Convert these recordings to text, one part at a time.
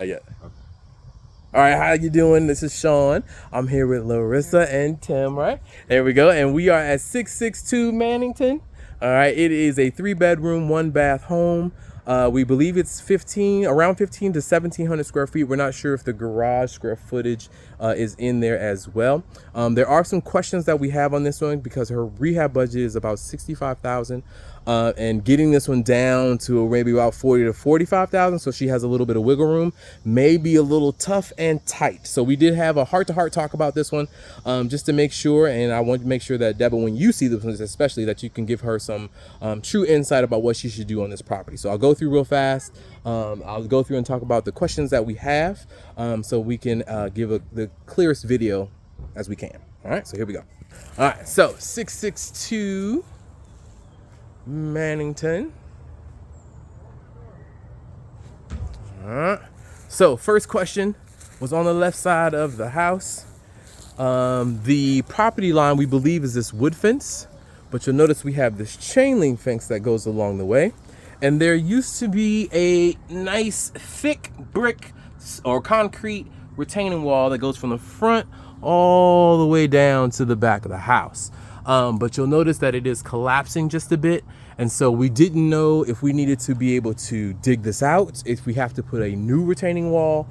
Yeah. All right, how you doing? This is Sean. I'm here with Larissa and Tim, right? There we go. And we are at 662 Mannington. All right, it is a 3-bedroom, 1-bath home. We believe it's around 15 to 1700 square feet. We're not sure if the garage square footage is in there as well. There are some questions that we have on this one because her rehab budget is about 65,000, and getting this one down to maybe about 40 to 45,000, so she has a little bit of wiggle room, may be a little tough and tight. So we did have a heart-to-heart talk about this one, just to make sure, and I want to make sure that Deborah, when you see this one especially, that you can give her some true insight about what she should do on this property. So I'll go through real fast. I'll go through and talk about the questions that we have, so we can give the clearest video as we can. All right, so here we go. All right, so 662 Mannington. All right, so first question was on the left side of the house. The property line, we believe, is this wood fence, but you'll notice we have this chain link fence that goes along the way. And there used to be a nice thick brick or concrete retaining wall that goes from the front all the way down to the back of the house. But you'll notice that it is collapsing just a bit. And so we didn't know if we needed to be able to dig this out, if we have to put a new retaining wall.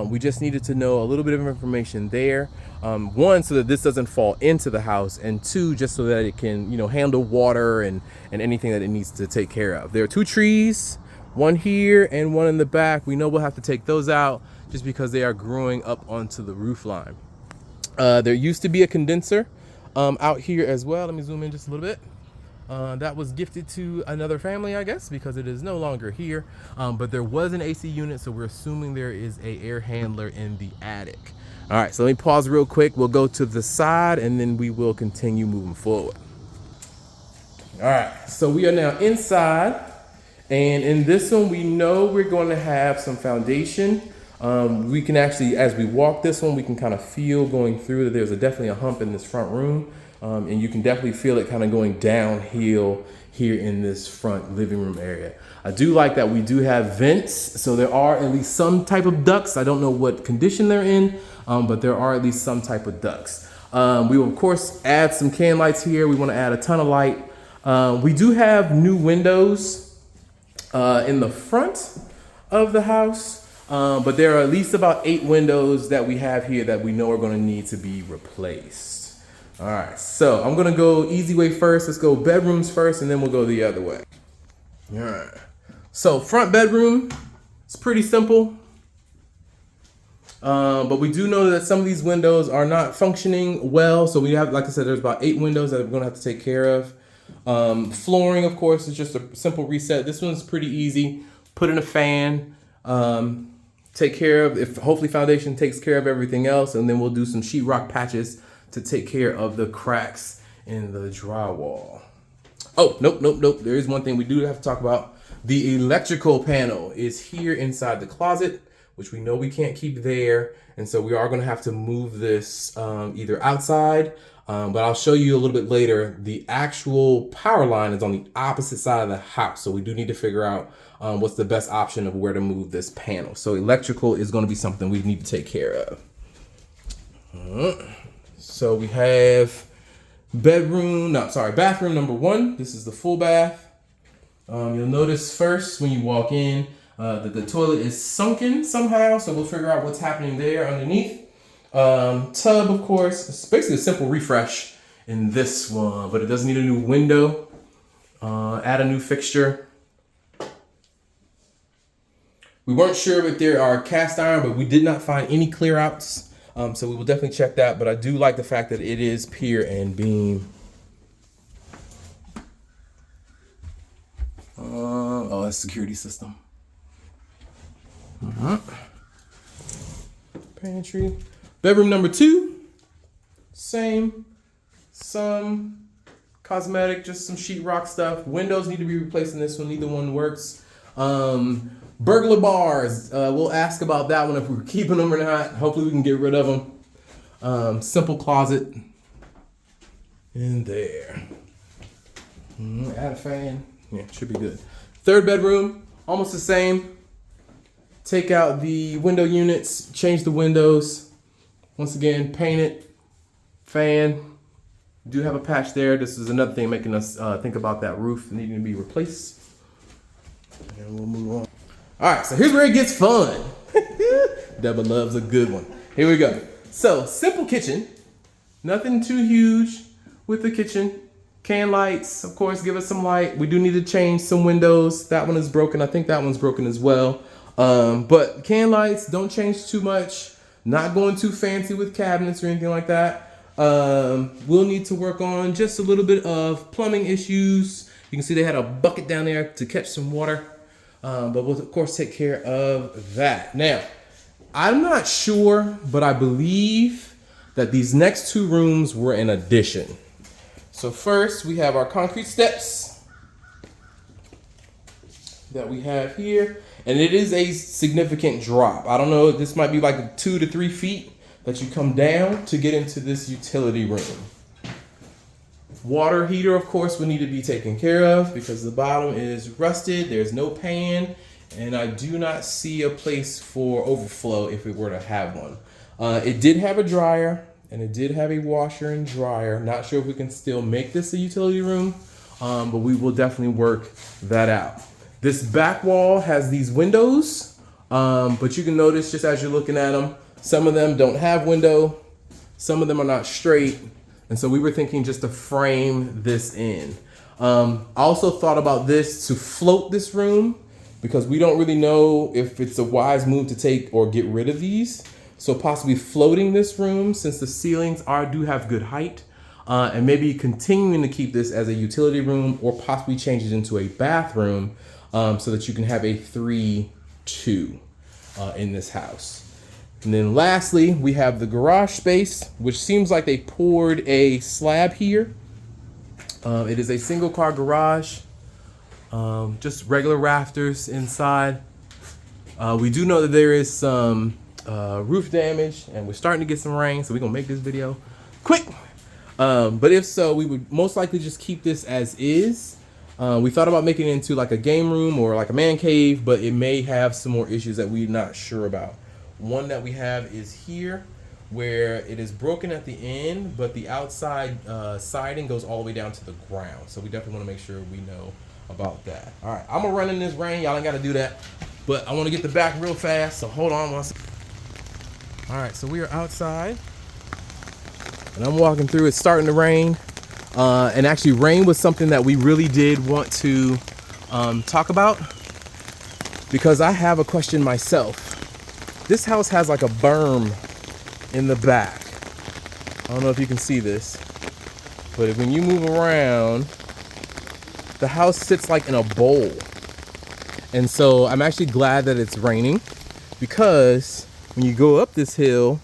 We just needed to know a little bit of information there. One, so that this doesn't fall into the house, and two, just so that it can, handle water and anything that it needs to take care of. There are 2 trees, one here and one in the back. We know we'll have to take those out just because they are growing up onto the roof line. There used to be a condenser out here as well. Let me zoom in just a little bit. That was gifted to another family, I guess, because it is no longer here. But there was an AC unit, so we're assuming there is a air handler in the attic. All right, so let me pause real quick. We'll go to the side and then we will continue moving forward. All right, so we are now inside, and in this one, we know we're going to have some foundation. We can actually, as we walk this one, we can kind of feel going through that there's definitely a hump in this front room. And you can definitely feel it kind of going downhill here in this front living room area. I do like that we do have vents, so there are at least some type of ducts. I don't know what condition they're in, but there are at least some type of ducts. We will, of course, add some can lights here. We want to add a ton of light. We do have new windows in the front of the house, but there are at least about 8 windows that we have here that we know are going to need to be replaced. All right, so I'm gonna go easy way first. Let's go bedrooms first, and then we'll go the other way. All right, so front bedroom, it's pretty simple. But we do know that some of these windows are not functioning well. So we have, like I said, there's about 8 windows that we're gonna have to take care of. Flooring, of course, is just a simple reset. This one's pretty easy. Put in a fan, take care of, if hopefully foundation takes care of everything else, and then we'll do some sheetrock patches to take care of the cracks in the drywall. Oh, nope. There is one thing we do have to talk about. The electrical panel is here inside the closet, which we know we can't keep there. And so we are gonna have to move this either outside, but I'll show you a little bit later. The actual power line is on the opposite side of the house. So we do need to figure out what's the best option of where to move this panel. So electrical is gonna be something we need to take care of. So we have bathroom number 1. This is the full bath. You'll notice first when you walk in that the toilet is sunken somehow, so we'll figure out what's happening there underneath. Tub, of course, it's basically a simple refresh in this one, but it does need a new window. Add a new fixture. We weren't sure if there are cast iron, but we did not find any clear outs. So we will definitely check that, but I do like the fact that it is pier and beam. Oh, that's security system. Pantry. Bedroom number 2. Same. Some cosmetic, just some sheetrock stuff. Windows need to be replaced in this one. Neither one works. Burglar bars. We'll ask about that one if we're keeping them or not. Hopefully we can get rid of them. Simple closet in there. Add a fan. Yeah, should be good. Third bedroom, almost the same. take out the window units, change the windows. Once again, paint it, fan. Do have a patch there. This is another thing making us think about that roof needing to be replaced. And we'll move on. All right, so here's where it gets fun. Deborah loves a good one. Here we go. So, simple kitchen. Nothing too huge with the kitchen. Can lights, of course, give us some light. We do need to change some windows. That one is broken. I think that one's broken as well. But can lights, don't change too much. Not going too fancy with cabinets or anything like that. We'll need to work on just a little bit of plumbing issues. You can see they had a bucket down there to catch some water. But we'll, of course, take care of that. Now, I'm not sure, but I believe that these next two rooms were an addition. So first, we have our concrete steps that we have here. And it is a significant drop. I don't know, this might be like 2 to 3 feet that you come down to get into this utility room. Water heater, of course, will need to be taken care of because the bottom is rusted. There's no pan, and I do not see a place for overflow if we were to have one. It did have a dryer, and it did have a washer and dryer. Not sure if we can still make this a utility room, but we will definitely work that out. This back wall has these windows, but you can notice just as you're looking at them, some of them don't have window, some of them are not straight, and so we were thinking just to frame this in. I also thought about this to float this room because we don't really know if it's a wise move to take or get rid of these. So possibly floating this room since the ceilings do have good height, and maybe continuing to keep this as a utility room or possibly change it into a bathroom so that you can have a 3-2 in this house. And then lastly, we have the garage space, which seems like they poured a slab here. It is a single car garage, just regular rafters inside. We do know that there is some roof damage and we're starting to get some rain, so we're gonna make this video quick. But if so, we would most likely just keep this as is. We thought about making it into like a game room or like a man cave, but it may have some more issues that we're not sure about. One that we have is here where it is broken at the end, but the outside siding goes all the way down to the ground. So we definitely want to make sure we know about that. All right, I'm gonna run in this rain. Y'all ain't got to do that, but I want to get the back real fast. So hold on one second. All right, so we are outside and I'm walking through. It's starting to rain. And actually rain was something that we really did want to talk about because I have a question myself. This house has like a berm in the back. I don't know if you can see this, but when you move around, the house sits like in a bowl. And so I'm actually glad that it's raining because when you go up this hill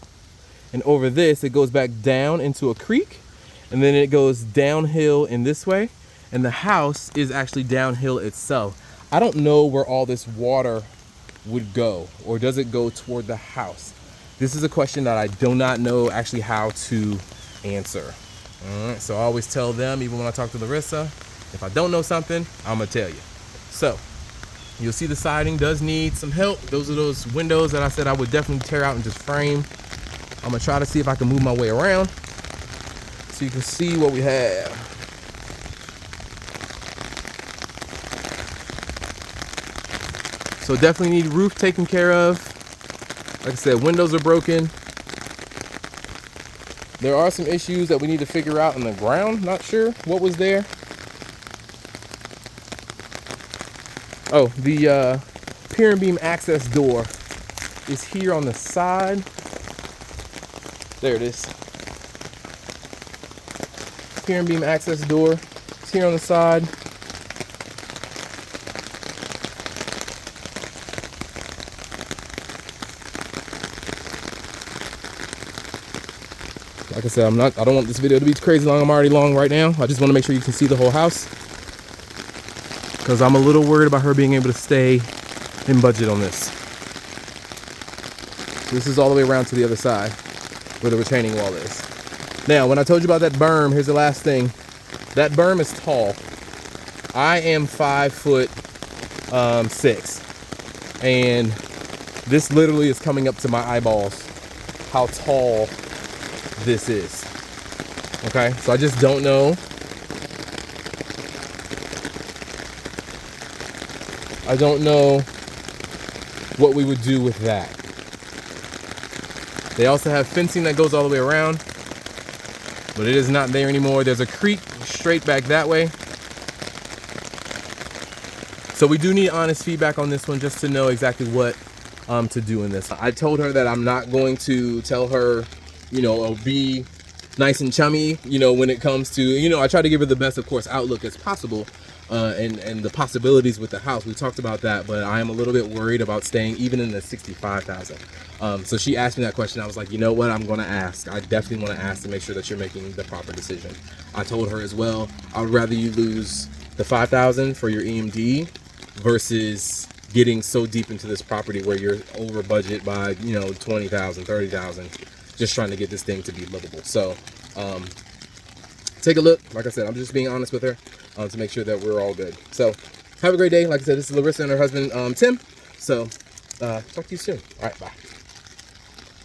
and over this, it goes back down into a creek. And then it goes downhill in this way, and the house is actually downhill itself. I don't know where all this water would go, or does it go toward the house? This is a question that I do not know actually how to answer. All right, so I always tell them, even when I talk to Larissa, if I don't know something, I'm gonna tell you. So you'll see the siding does need some help. Those are those windows that I said I would definitely tear out and just frame. I'm gonna try to see if I can move my way around so you can see what we have. So definitely need roof taken care of. Like I said, windows are broken. There are some issues that we need to figure out in the ground. Not sure what was there. Oh, the pier and beam access door is here on the side. There it is. Pier and beam access door. It's here on the side. Like I said, I don't want this video to be crazy long. I'm already long right now. I just want to make sure you can see the whole house, because I'm a little worried about her being able to stay in budget on this. This is all the way around to the other side where the retaining wall is. Now, when I told you about that berm, here's the last thing. That berm is tall. I am 5'6", and This literally is coming up to my eyeballs, how tall this is. Okay, so I just don't know. I don't know what we would do with that. They also have fencing that goes all the way around, but it is not there anymore. There's a creek straight back that way. So we do need honest feedback on this one just to know exactly what to do in this. I told her that I'm not going to tell her, you know, be nice and chummy, you know, when it comes to, you know, I try to give her the best, of course, outlook as possible. And the possibilities with the house, we talked about that, but I am a little bit worried about staying even in the 65,000. So she asked me that question. I was like, you know what, I'm going to ask. I definitely want to ask to make sure that you're making the proper decision. I told her as well, I would rather you lose the 5,000 for your EMD versus getting so deep into this property where you're over budget by, you know, 20,000, 30,000, just trying to get this thing to be livable. So, take a look. Like I said, I'm just being honest with her to make sure that we're all good. So have a great day. Like I said, this is Larissa and her husband, Tim. So talk to you soon. All right, bye.